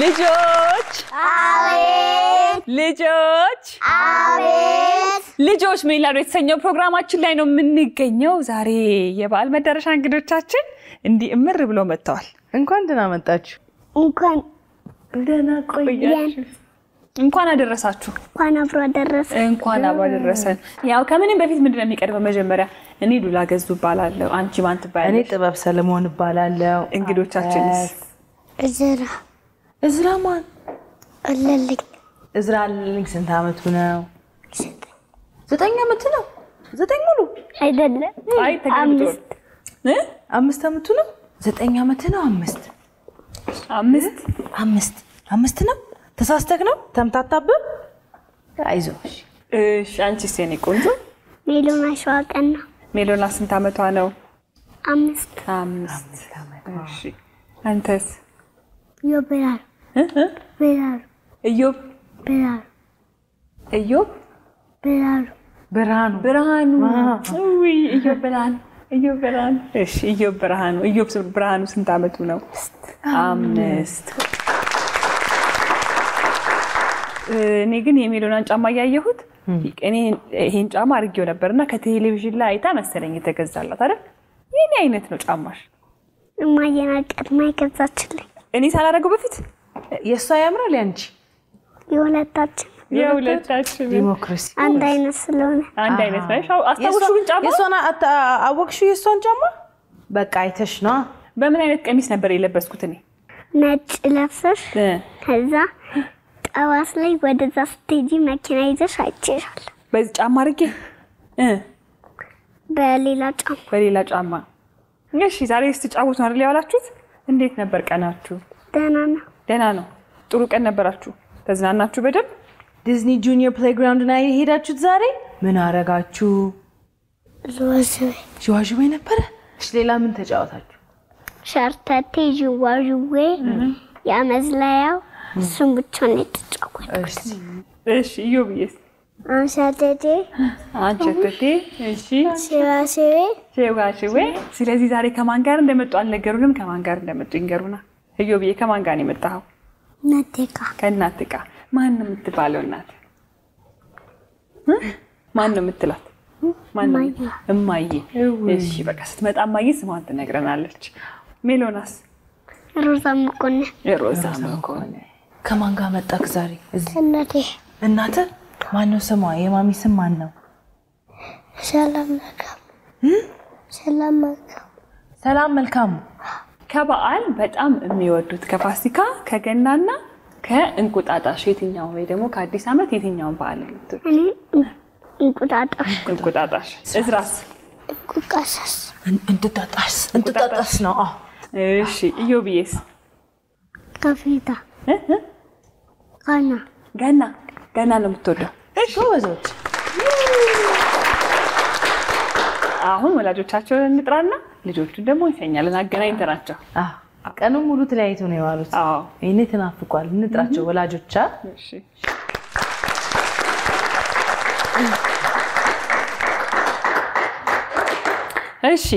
ልጆች አቤት ልጆች አቤት ልጆች ሜላዶ የተሰኘው ፕሮግራማችን ላይ ነው የምንገኘው። ዛሬ የበዓል መዳረሻ እንግዶቻችን እንዲህ እምር ብሎ መጥተዋል። እንኳን ደህና መጣችሁ። እንኳን ደህና ቆያችሁ። እንኳን አደረሳችሁ። እንኳን አብሮ አደረሰን። ያው ከምንም በፊት ምንድነው የሚቀርበው? መጀመሪያ እኔ ዱላ ገዙ እባላለሁ። አንቺ ማን ትባያለሽ? እኔ ጥበብ ሰለሞን እባላለሁ። እንግዶቻችንስ? እዝራ ማን? እዝራ አለልኝ። ስንት አመቱ ነው? 9 አመት ነው። 9 ሙሉ አይደለም። አይ ተገኝቶ 5 አመቱ ነው። 9 አመት ነው። 5 ነው። ተሳስተክ ነው? ተምታታብህ? አይዞሽ። እሺ አንቺስ የኔ ቆንጆ? ሜሎና ሸዋቀና። ሜሎና ስንት አመቷ ነው? 5 አመት። እሺ አንተስ? ዮብራር እዮብ ብርሃኑ ወይ እዮብ ብርሃኑ እሺ እዮብ ብርሃኑ ስንት አመቱ ነው? 5 እኔ ግን የሜሎናን ጫማ ያያየሁት እኔ ይሄን ጫማ አርጌው ነበርና ከቴሌቪዥን ላይ አይታ መሰለኝ የተገዛላት አይደል? የኔ አይነት ነው ጫማሽ? ማየናቀት ማይገዛችልኝ እኔ ሳላረገው በፊት የሷ ያምራል ያንቺ? የሁለታችን ዲሞክራሲ አንድ አይነት ስለሆነ አንድ አይነት ነው። አስታውሽው ጫማ የሷና አወቅሽው የሷን ጫማ? በቃ አይተሽ ነው። በምን አይነት ቀሚስ ነበር የለበስኩት እኔ? ነጭ ለብሰሽ ከዛ ጠዋት ላይ ወደዛ ስትሄጂ መኪና ይዘሽ አይቼሻል። በዚህ ጫማ አርጌ በሌላ ጫማ እሺ ዛሬ ስትጫወቱ አይደል ያላችሁት? እንዴት ነበር ቀናችሁ? ደህና ነው። ጥሩ ቀን ነበራችሁ? ተዝናናችሁ በደንብ? ዲዝኒ ጁኒየር ፕሌይግራውንድ ላይ ሄዳችሁት ዛሬ? ምን አረጋችሁ? ዥዋዥዌ ነበረ? እሺ ሌላ ምን ተጫወታችሁ? ሸርተቴ፣ ዥዋዥዌ፣ ያመዝለያው እሱም ብቻ ነው የተጫወትኩት። እሺ እዮብዬስ? አንሸተቴ እሺ ሽዋሽዌ። ስለዚህ ዛሬ ከማን ጋር እንደመጡ አልነገሩንም። ከማን ጋር እንደመጡ ይንገሩና። እዮብዬ ከማን ጋር ነው የመጣኸው? ከእናትህ ጋር። ማን ነው የምትባለው እናት? ማን ነው የምትላት? እማዬ። እሺ በቃ ስትመጣ እማዬ ስሟን ትነግረናለች። ሜሎናስ? ሮዛ መኮንን። ከማን ጋር መጣክ ዛሬ? እናትህ? ማን ነው ስሟ? የማሚ ስም ማን ነው? ሰላም መልካም። ከበዓል በጣም የሚወዱት ከፋሲካ ከገናና ከእንቁጣጣሽ የትኛው ወይ ደግሞ ከአዲስ አመት የትኛውን በዓል ነው? እኔ እንቁጣጣሽ። እዝራስ? እንቁጣጣሽ ነው። እሺ እዮብዬስ? ከፊታ ገና ነው የምትወደው? እሺ ወዞች። አሁን ወላጆቻቸውን እንጥራና ልጆቹን ደግሞ ይተኛልን አገናኝተናቸው። ቀኑን ሙሉ ተለያይቶ ነው የዋሉት። እኔ ተናፍቋል። እንጥራቸው ወላጆቻ። እሺ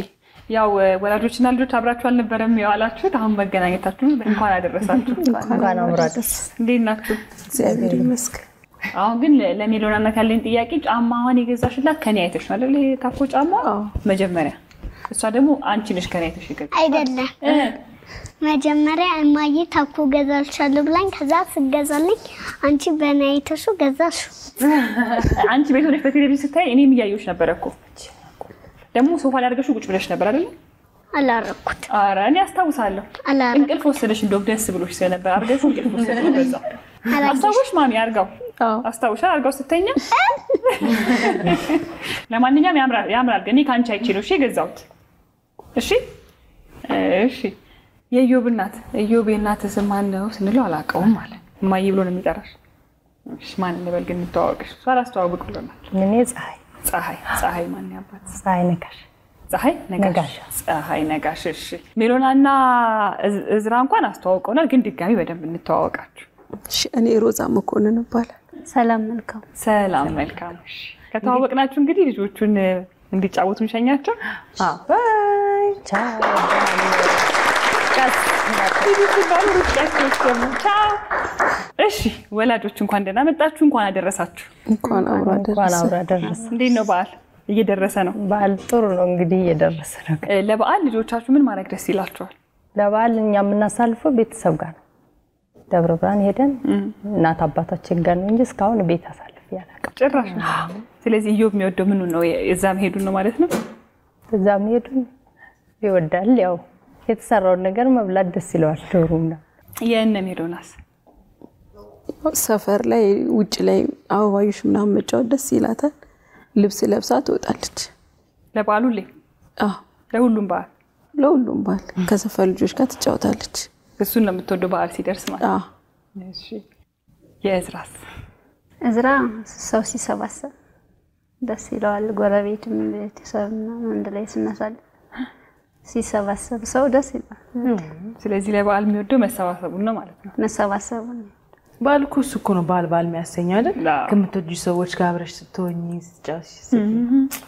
ያው ወላጆችና ልጆች አብራችሁ አልነበረም የዋላችሁት። አሁን መገናኘታችሁ እንኳን አደረሳችሁ። እንኳን አብራደስ። እንዴት ናችሁ? እግዚአብሔር ይመስገን። አሁን ግን ለሜሎናና ካለኝ ጥያቄ ጫማዋን የገዛሽላት ከኔ አይተሽ ነው አይደል? ታኮ ጫማ መጀመሪያ እሷ ደግሞ አንቺ ነሽ ከኔ አይተሽ የገዛሽ አይደለም? መጀመሪያ እማዬ ታኮ ገዛልሻለሁ ብላኝ ከዛ ስገዛልኝ አንቺ በእኔ አይተሽ ገዛሽ። አንቺ ቤት ሆነሽ በቴሌቪዥን ስታይ እኔም እያየሁሽ ነበር እኮ። ደግሞ ሶፋ ላይ አድርገሽው ቁጭ ብለሽ ነበር አይደል? አላረኩት። ኧረ እኔ አስታውሳለሁ። እንቅልፍ ወሰደሽ እንደው ደስ ብሎሽ ስለነበር አድርገሽው እንቅልፍ ወሰደሽ በዛ። አስታውሽ ማሚ አርጋው? አስታውሻ አርጋው ስተኛ። ለማንኛውም ያምራል ግን ካንቺ አይቼ ነው እሺ የገዛሁት። እሺ የኢዮብ እናት የእናት ስም ማን ነው ስንለው አላውቀውም ማለት እማዬ ብሎ ነው የሚጠራሽ። እሺ ማን እንበል ግን እንተዋወቅሽ? እሷ አላስተዋወቅ ብሎናል። እኔ ፀሐይ ማን ያባት? ፀሐይ ነጋሽ። እሺ ሜሎናና እዝራ እንኳን አስተዋውቀውናል ግን ድጋሚ በደንብ እንተዋወቃችሁ። እሺ እኔ ሮዛ መኮንን እባላለሁ። ሰላም መልካም። እሺ ከተዋወቅናችሁ እንግዲህ ልጆቹን እንዲጫወቱ እንሸኛቸው። ባይ ቻው። ቀስ እሺ ወላጆች እንኳን ደህና መጣችሁ፣ እንኳን አደረሳችሁ። እንኳን አብራ ደረሰ። እንዴት ነው በዓል? እየደረሰ ነው። በዓል ጥሩ ነው እንግዲህ እየደረሰ ነው። ለበዓል ልጆቻችሁ ምን ማድረግ ደስ ይላችኋል? ለበዓል እኛ የምናሳልፈው ቤተሰብ ጋር ነው። ደብረ ብርሃን ሄደን እናት አባታችን ጋር ነው እንጂ እስካሁን ቤት አሳልፍ ያላቀም ጭራሽ። ስለዚህ ኢዮብ የሚወደው ምን ነው? እዛ መሄዱን ነው ማለት ነው። እዛ መሄዱን ይወዳል። ያው የተሰራውን ነገር መብላት ደስ ይለዋል። ዶሮና የእነ ሜዶናስ ሰፈር ላይ ውጭ ላይ አበባዮሽ ምናምን መጫወት ደስ ይላታል። ልብስ ለብሳ ትወጣለች ለበዓሉ ላይ። ለሁሉም በዓል ከሰፈር ልጆች ጋር ትጫወታለች። እሱን ነው የምትወደው በዓል ሲደርስ ማለት ነው። እሺ የእዝራስ? እዝራ ሰው ሲሰባሰብ ደስ ይለዋል። ጎረቤትም ቤተሰብና አንድ ላይ ስናሳልፍ ሲሰባሰብ ሰው ደስ ይላል። ስለዚህ ለበዓል የሚወደው መሰባሰቡን ነው ማለት ነው። መሰባሰቡን በዓል እኮ ነው በዓል የሚያሰኘው አይደል? ከምትወጂው ሰዎች ጋር አብረሽ ስትሆኚ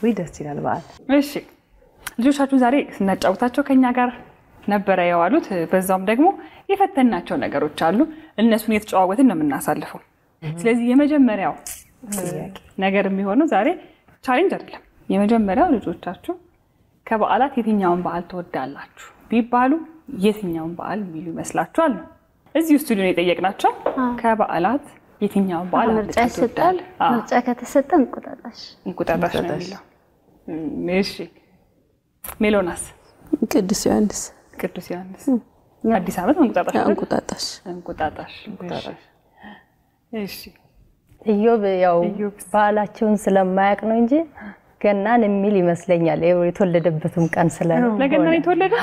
ወይ ደስ ይላል በዓል። እሺ ልጆቻችሁ ዛሬ ስናጫውታቸው ከኛ ጋር ነበረ የዋሉት። በዛውም ደግሞ የፈተናቸው ነገሮች አሉ። እነሱን የተጫዋወትን ነው የምናሳልፈው። ስለዚህ የመጀመሪያው ነገር የሚሆነው ዛሬ ቻሌንጅ አይደለም። የመጀመሪያው ልጆቻችሁ ከበዓላት የትኛውን በዓል ትወዳላችሁ ቢባሉ የትኛውን በዓል የሚሉ ይመስላችኋል? እዚህ ስቱዲዮ ነው የጠየቅናቸው። ከበዓላት የትኛውን በዓል ትወዳል? ምርጫ ከተሰጠን እንቁጣጣሽ ነው የሚለው። እሺ ሜሎናስ? ቅዱስ ዮሐንስ። አዲስ ዓመት እንቁጣጣሽ። እሺ ኢዮብ ያው በዓላቸውን ስለማያውቅ ነው እንጂ ገናን የሚል ይመስለኛል። የተወለደበትም ቀን ስለሆነ ለገና ነው የተወለደው።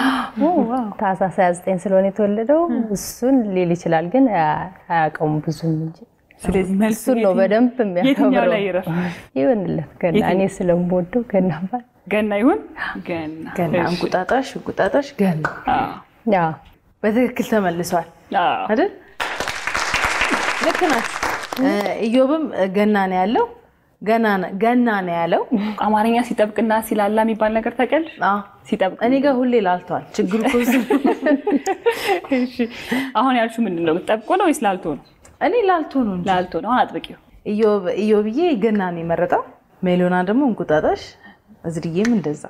ታህሳስ 29 ስለሆነ የተወለደው እሱን ሊል ይችላል፣ ግን አያውቀውም ብዙም እንጂ። ስለዚህ መልሱ ነው በደንብ የሚያከብረው። የትኛው ላይ ይረፍ ይሁንለት? ገና እኔ ስለምወደው ገና ባል ገና ይሁን። ገና እንቁጣጣሽ ገና። ያ በትክክል ተመልሷል አይደል? ልክ ናት። ኢዮብም ገና ነው ያለው። ገና ነው ያለው። አማርኛ ሲጠብቅና ሲላላ የሚባል ነገር ታውቂያለሽ? ሲጠብቅ እኔ ጋር ሁሌ ላልቷል። ችግሩ እኮ እሺ አሁን ያልሽው ምንድነው? ጠብቆ ነው ወይስ ላልቶ ነው? እኔ ላልቶ ነው። ላልቶ ነው። አጥብቂው። ኢዮብዬ ገና ነው የመረጠው። ሜሎና ደግሞ እንቁጣጣሽ፣ እዝርዬም እንደዛ።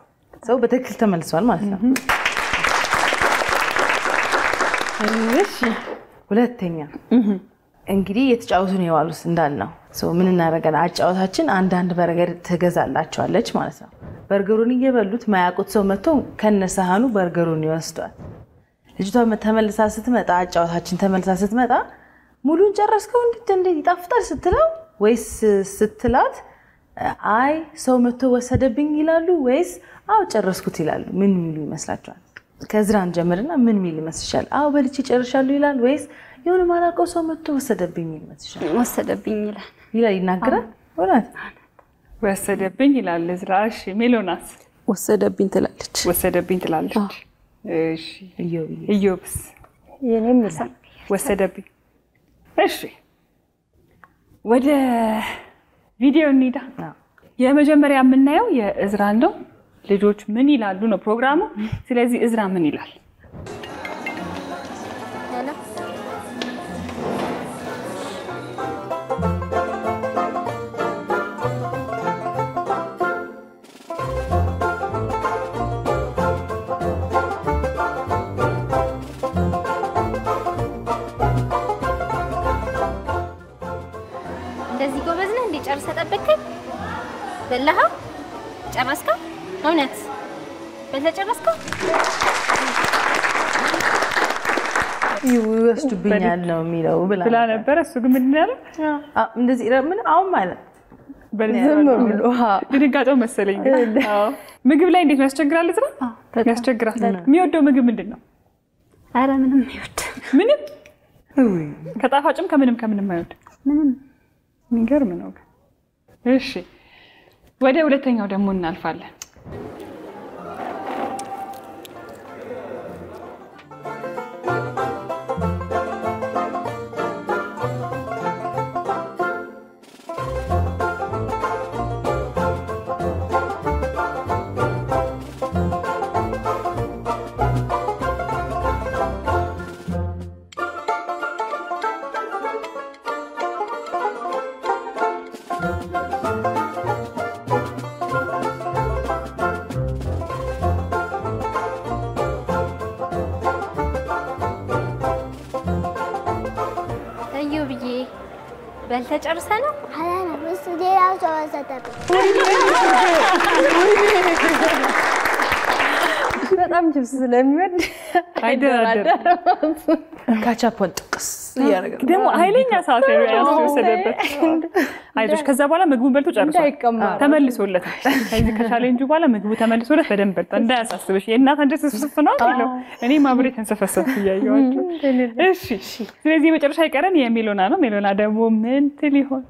ሰው በትክክል ተመልሷል ማለት ነው። እሺ ሁለተኛ እንግዲህ የተጫወቱ ነው የዋሉት እንዳልነው። ምን እናደርጋለን? አጫወታችን አንዳንድ በርገር ትገዛላቸዋለች ማለት ነው። በርገሩን እየበሉት ማያውቁት ሰው መጥቶ ከነሳህኑ በርገሩን ይወስዷል። ልጅቷ ተመልሳ ስትመጣ አጫወታችን ተመልሳ ስትመጣ ሙሉን ጨረስከው እንዴ ይጣፍጣል ስትለው ወይስ ስትላት አይ ሰው መጥቶ ወሰደብኝ ይላሉ ወይስ አው ጨረስኩት ይላሉ? ምን ሚሉ ይመስላችኋል? ከዝራን ጀምርና ምን ሚል ይመስልሻል? አው በልቼ ጨርሻለሁ ይላል ወይስ የሆነ ማራቀው ሰው መጥቶ ወሰደብኝ ይመስልሻል? ወሰደብኝ ይላል ይናገራል። ወላት ወሰደብኝ ይላል ዝራሽ። ሜሎናስ? ወሰደብኝ ትላለች። እሺ ኢዮብስ? የኔም ይላል ወሰደብኝ። እሺ ወደ ቪዲዮ እንሂዳ። የመጀመሪያ የምናየው የእዝራን ነው። ልጆች ምን ይላሉ ነው ፕሮግራሙ። ስለዚህ እዝራ ምን ይላል? እንደዚህ ጎበዝ ነህ እንዴ? ጨርሰህ ጠበቅከኝ? በላኸው? ጨረስከው? እውነት በልተህ ጨረስከው? ይወስዱብኛል ነው የሚለው ብላ ነበር። እሱ ግን ምንድን ነው ያለው? እንደዚህ ምን አሁን ማለት በልዝም ብሎ ድንጋጤው መሰለኝ። ምግብ ላይ እንዴት ነው ያስቸግራል? እዝራ ያስቸግራል። የሚወደው ምግብ ምንድን ነው? ኧረ ምንም አይወድ። ምንም? ከጣፋጭም ከምንም አይወድ። ምንም። የሚገርም ነው። እሺ ወደ ሁለተኛው ደግሞ እናልፋለን። በልተህ ጨርሰህ ነው? አላለም እሱ ሌላ ሰው ወሰደብኝ። በጣም ችብስ ስለሚወድ አይደራደርም። ካቻፖን ጥቅስ እያደረገ ደግሞ ኃይለኛ ሰዓት ነው ያስወሰደበት። አይዞሽ ከዛ በኋላ ምግቡን በልቶ ጨርሷል። እንዳይቀማ ተመልሶለታል። ከዚህ ከቻሌንጁ በኋላ ምግቡ ተመልሶለት በደንብ በልታ እንዳያሳስብሽ የእናት አንጀት ስፍስፍ ነው የሚለው። እኔ ማብሬ ተንሰፈሰፍ እያየኋቸው። እሺ ስለዚህ የመጨረሻ ይቀረን የሜሎና ነው። ሜሎና ደግሞ ምን ትል ይሆን?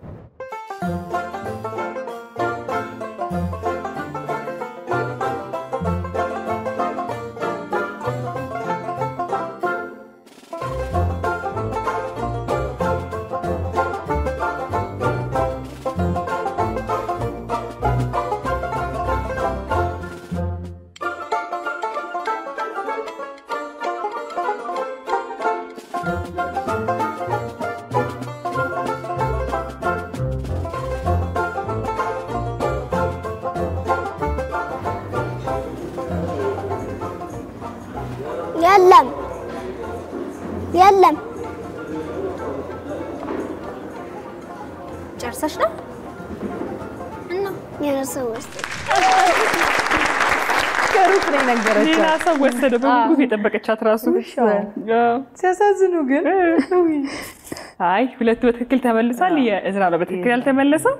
የለም ጨርሰሽ ነው እና የራስህ ወስድ ከሩቅ ነው የነገረቻት። ሌላ ሰው ወሰደ በጉጉት የጠበቀቻት ራሱ። ሲያሳዝኑ ግን አይ ሁለቱ በትክክል ተመልሷል። የእዝራ ነው በትክክል ያልተመለሰው።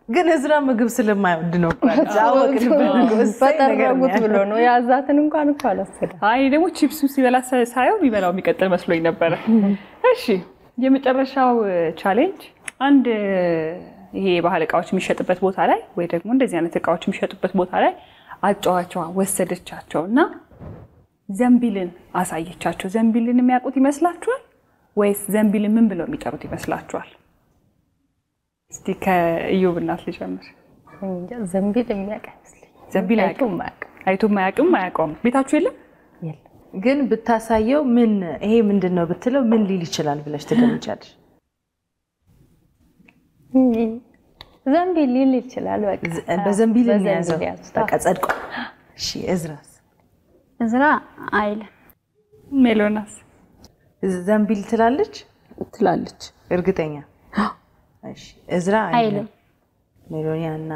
ግን እዝራ ምግብ ስለማይወድ ነው ማለት አወቅንበት። በጠረጉት ብሎ ነው ያዛትን እንኳን እኮ አልወሰደም። አይ ደግሞ ቺፕሱ ሲበላ ሳየው ቢበላው የሚቀጥል መስሎኝ ነበረ። እሺ የመጨረሻው ቻሌንጅ አንድ ይሄ ባህል እቃዎች የሚሸጥበት ቦታ ላይ ወይ ደግሞ እንደዚህ አይነት እቃዎች የሚሸጡበት ቦታ ላይ አጫዋቸዋ ወሰደቻቸውና ዘንቢልን አሳየቻቸው። ዘንቢልን የሚያውቁት ይመስላችኋል ወይስ ዘንቢልን ምን ብለው የሚጠሩት ይመስላችኋል? እስቲ ከኢዮብ እናት ልጀምር። እንጃ ዘንቢል የሚያውቅ አይመስልኝ። ዘንቢል አይቶም አያውቀውም። ቤታችሁ የለም? የለም። ግን ብታሳየው ምን ይሄ ምንድነው ብትለው ምን ሊል ይችላል ብለሽ ትገምቻለሽ? ዘንቢል ሊል ይችላል። በቃ በዘንቢል ያዘው በቃ ጸድቋል። እሺ እዝራስ? እዝራ አይልም። ሜሎናስ? ዘንቢል ትላለች ትላለች። እርግጠኛ? እሺ እዝራ አይልም። ሜሎኒያና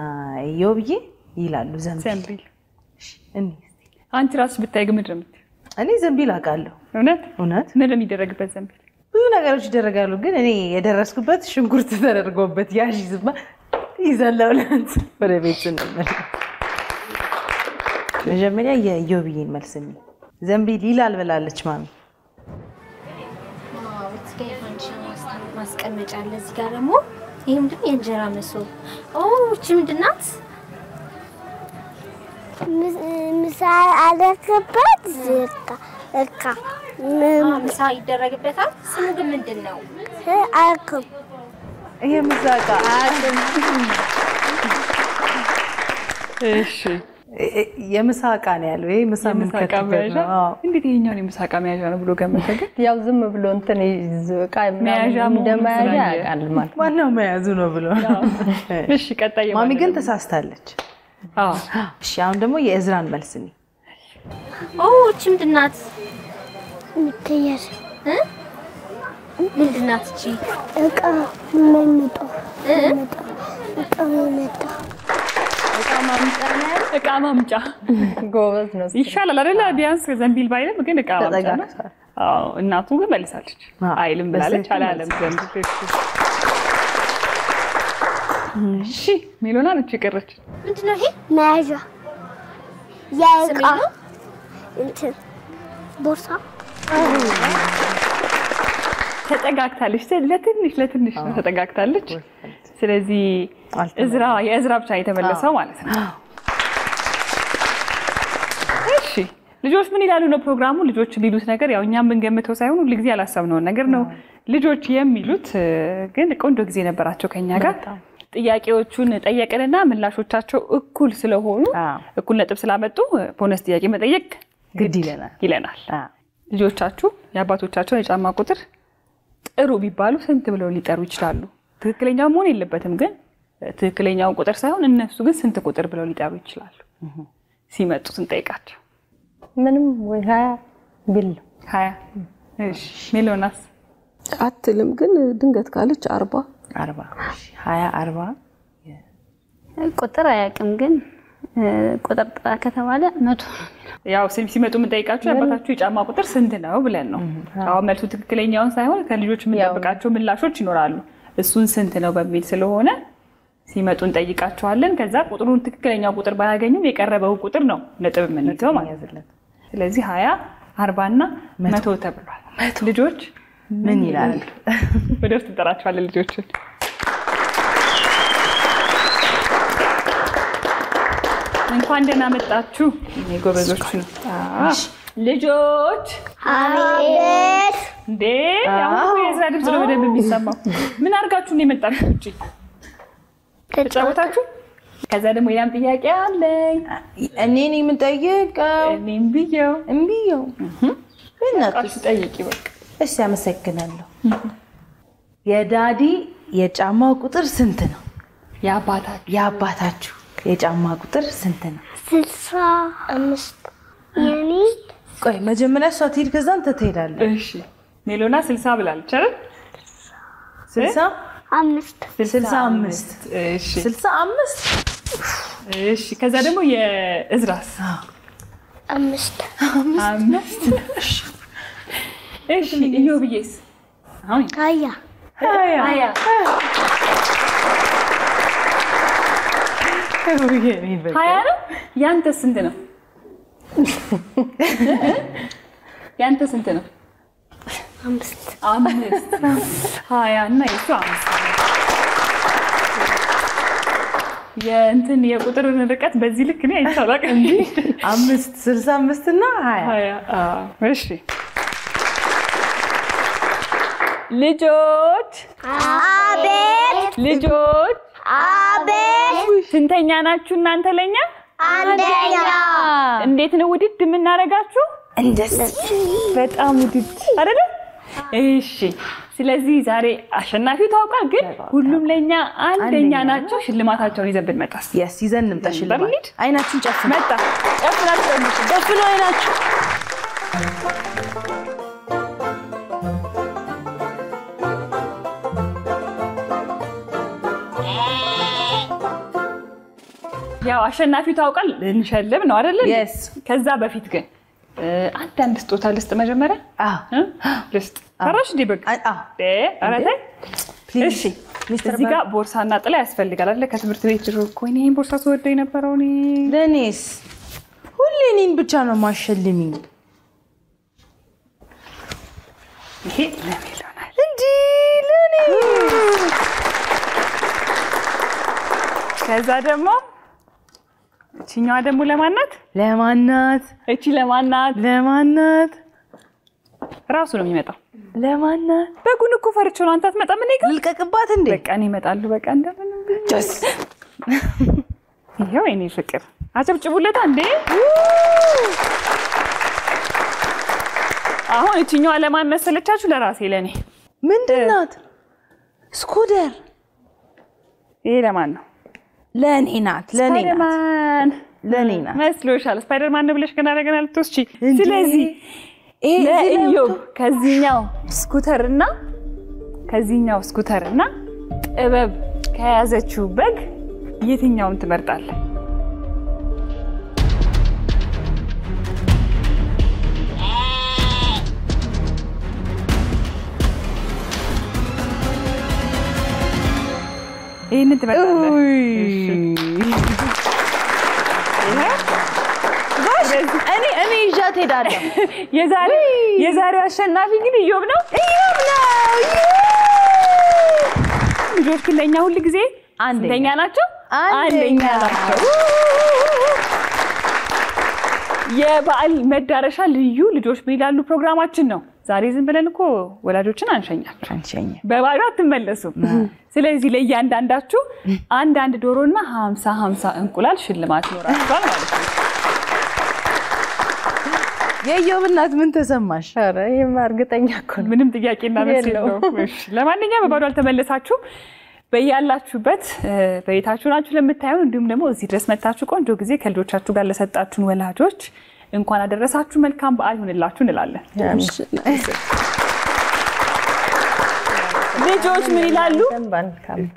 ኢዮብዬ ይላሉ ዘንቢል። እሺ እኔ አንቺ ራስሽ ብታይ ግምት ነው። እኔ ዘንቢል አውቃለሁ። እውነት ምን እንደሚደረግበት ዘንቢል ብዙ ነገሮች ይደረጋሉ። ግን እኔ የደረስኩበት ሽንኩርት ተደርጎበት ያዥ ዝማ ይዘላው ለአንተ ወደ ቤት እንመለስ። መጀመሪያ የኢዮብዬን መልስኝ። ዘንቢል ይላል ብላለች ማሚ። ማስቀመጫ አለ እዚህ ጋር ደግሞ ይሄ ምንድን ነው? የእንጀራ መሶብ። እቺ ምንድን ናት? ምሳ አደረግበት እካ ምሳ ይደረግበታል። ስሙ ግን ምንድን ነው? አልኩም ይሄ ምሳቃ እሺ የምሳቃ ነው ያለው። ይሄ ምሳ ምን ከተበለ እንዴት ይሄኛው የምሳቃ መያዣ ነው ብሎ ገመተ። ግን ያው ዝም ብሎ እንትን ይዝቃ መያዣ እንደማያዣ ያውቃል ማለት ነው። ማነው መያዙ ነው ብሎ። እሺ ቀጣይ ማሚ ግን ተሳስታለች። እሺ አሁን ደግሞ የእዝራን መልስኝ። እቺ ምንድን ናት? ምትያዝ ምንድን ናት እቺ? እቃ መምጣ እቃ ማምጫ ጎበዝ ነው። ይሻላል አይደል? ቢያንስ ዘንቢል ባይልም ግን እቃ ማምጫ ነው። አዎ እናቱ ግን መልሳለች። አይልም ብላለች። አላለም ዘንቢል። እሺ ሜሎና ነች የቀረች። ምንድን ነው ይሄ? መያዣ የእቃ እንትን ቦርሳ ተጠጋግታለች። ለትንሽ ነው ተጠጋግታለች። ስለዚህ የእዝራ ብቻ የተመለሰው ማለት ነው። እሺ ልጆች ምን ይላሉ ነው ፕሮግራሙ? ልጆች ሊሉት ነገር ያው እኛም ብንገምተው ሳይሆን ሁሉ ጊዜ ያላሰብነው ነገር ነው ልጆች የሚሉት። ግን ቆንጆ ጊዜ ነበራቸው ከኛ ጋር። ጥያቄዎቹን ጠየቅንና ምላሾቻቸው እኩል ስለሆኑ እኩል ነጥብ ስላመጡ ቦነስ ጥያቄ መጠየቅ ግድ ይለናል። ልጆቻችሁ የአባቶቻቸውን የጫማ ቁጥር ጥሩ ቢባሉ ስንት ብለው ሊጠሩ ይችላሉ? ትክክለኛው መሆን የለበትም ግን ትክክለኛውን ቁጥር ሳይሆን እነሱ ግን ስንት ቁጥር ብለው ሊጠሩ ይችላሉ? ሲመጡ ስንጠይቃቸው ምንም ወይ 20 ቢል 20። እሺ ሜሎናስ? አትልም ግን ድንገት ካለች 40 40 20 40 ቁጥር አያውቅም ግን ቁጥር ጥራ ከተባለ 100 ነው። ያው ሲመጡ የምንጠይቃችሁ ያባታችሁ የጫማ ቁጥር ስንት ነው ብለን ነው። አሁን መልሱ ትክክለኛውን ሳይሆን ከልጆች የምንጠብቃቸው ምላሾች ይኖራሉ። እሱን ስንት ነው በሚል ስለሆነ ሲመጡ እንጠይቃቸዋለን። ከዛ ቁጥሩን ትክክለኛው ቁጥር ባያገኙም የቀረበው ቁጥር ነው ነጥብ የምንይዘው ማለት ነው። ስለዚህ 20 40 እና 100 ተብሏል። ልጆች ምን ይላሉ? ወደ ውስጥ እንጠራቸዋለን ልጆችን። እንኳን ደህና መጣችሁ ጎበዞች ነው። ልጆች አቤት እንዴ አሁን የዝራ ድምፅ ነው በደንብ የሚሰማው። ምን አድርጋችሁ ነው የመጣችሁ? እጪ ተጫወታችሁ? ከዛ ደግሞ ያም ጥያቄ አለኝ። እኔ ነኝ የምጠይቀው። እኔም ብየው በእናትሽ ጠይቂ በቃ። እሺ አመሰግናለሁ። የዳዲ የጫማው ቁጥር ስንት ነው? የአባታችሁ የጫማ ቁጥር ስንት ነው? 65 የኔ ቆይ መጀመሪያ እሷ ትሄድ ከዛ አንተ ትሄዳለህ። እሺ ሜሎና 60 ብላለች አይደል? 65 እሺ 65 እሺ ከዛ ደግሞ የእዝራስ 5 እሺ ኢዮብዬስ አሁን አያ ሀያ ነው። ያንተ ስንት ነው? ያንተ ስንት ነው? 5 ሀያ እና የሱ 5 የእንትን የቁጥርን ርቀት በዚህ ልክ ነው አይታወቅ እንዴ? 5 65 እና 20 እሺ ልጆች አቤት ልጆች አቤት ስንተኛ ናችሁ እናንተ ለኛ? አንደኛ እንዴት ነው ውድድ የምናረጋችሁ? እንደዚህ በጣም ውድድ አይደለ? እሺ ስለዚህ ዛሬ አሸናፊው ታውቃል፣ ግን ሁሉም ለኛ አንደኛ ናቸው። ሽልማታቸውን ይዘን ብንመጣስ? ይዘን እንምጣ። ሽልማት አይናችሁን ጨፍኑ። መጣ ጨፍናችሁ ጨፍኑ አይናችሁ። ያው አሸናፊው ታውቃል እንሸልም ነው አይደለ? Yes ከዛ በፊት ግን አንድ ስጦታ ልስጥ መጀመሪያ። ልስጥ ፈራሽ እንዴ? በቃ አረታይ እሺ። እዚህ ጋር ቦርሳና ጥላ ያስፈልጋል አይደለ? ከትምህርት ቤት ድሮ እኮ ይሄን ቦርሳ ተወደው የነበረው እኔ ለኔስ ሁሌ እኔን ብቻ ነው ማሸልሚኝ። ይሄ ለሜሎና እንዴ ለኔ። ከዛ ደግሞ እቺኛዋ ደግሞ ለማናት? እቺ ለማናት? ራሱ ነው የሚመጣው። ለማናት? በጉን እኮ ፈርቼው ነው። አንተ አትመጣም? እኔ ጋር ልቀቅባት እንዴ? በቃ እኔ እመጣለሁ። በቃ እንደምንም ጀስ ይሄው እኔ ፍቅር አጨብጭቡለታ እንዴ። አሁን እቺኛዋ ለማን መሰለቻችሁ? ለራሴ ለኔ። ምንድናት? ስኩደር። ይሄ ለማን ነው? ለኔ ናት። ለኔ ናት መስሎሻል? ስፓይደርማን ነው ብለሽ ገና ልትወስጂ። ስለዚህ ለኢዮብ ከዚህኛው ስኩተርና ጥበብ ከያዘችው በግ የትኛውን ትመርጣለህ? ይሄንን ትመርጣለህ? እኔ ይዣት ሄዳለሁ። የዛሬው አሸናፊ እንግዲህ ኢዮብ ነው። ልጆች ግን ለእኛ ሁል ጊዜ አንደኛ ናቸው። የበዓል መዳረሻ ልዩ ልጆች ምን ይላሉ ፕሮግራማችን ነው። ዛሬ ዝም ብለን እኮ ወላጆችን አንሸኛቸው። በባዶ አትመለሱም። ስለዚህ ለእያንዳንዳችሁ አንድ ዶሮና 50 እንቁላል ሽልማት ይኖራችኋል ማለት ነው። የኢዮብ እናት ምን ተሰማሽ? ኧረ ይሄማ እርግጠኛ እኮ ነው። ምንም ጥያቄና መልስ የለውም። እሺ ለማንኛውም በባዶ አልተመለሳችሁም። በያላችሁበት በቤታችሁ ናችሁ ለምታዩን፣ እንዲሁም ደግሞ እዚህ ድረስ መጣችሁ ቆንጆ ጊዜ ከልጆቻችሁ ጋር ለሰጣችሁን ወላጆች እንኳን አደረሳችሁ። መልካም በዓል ይሁንላችሁ እንላለን። ልጆች ምን ይላሉ?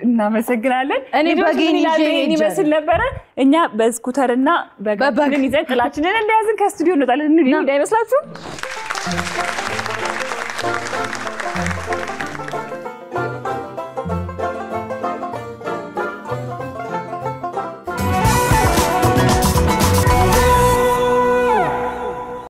እናመሰግናለን። ልጆች ምን ይላሉ? ይመስል ነበረ። እኛ በስኩተርና በጋችን ይዘን ጥላችንን እንደያዝን ከስቱዲዮ እንወጣለን። እንዴ እንዳይመስላችሁ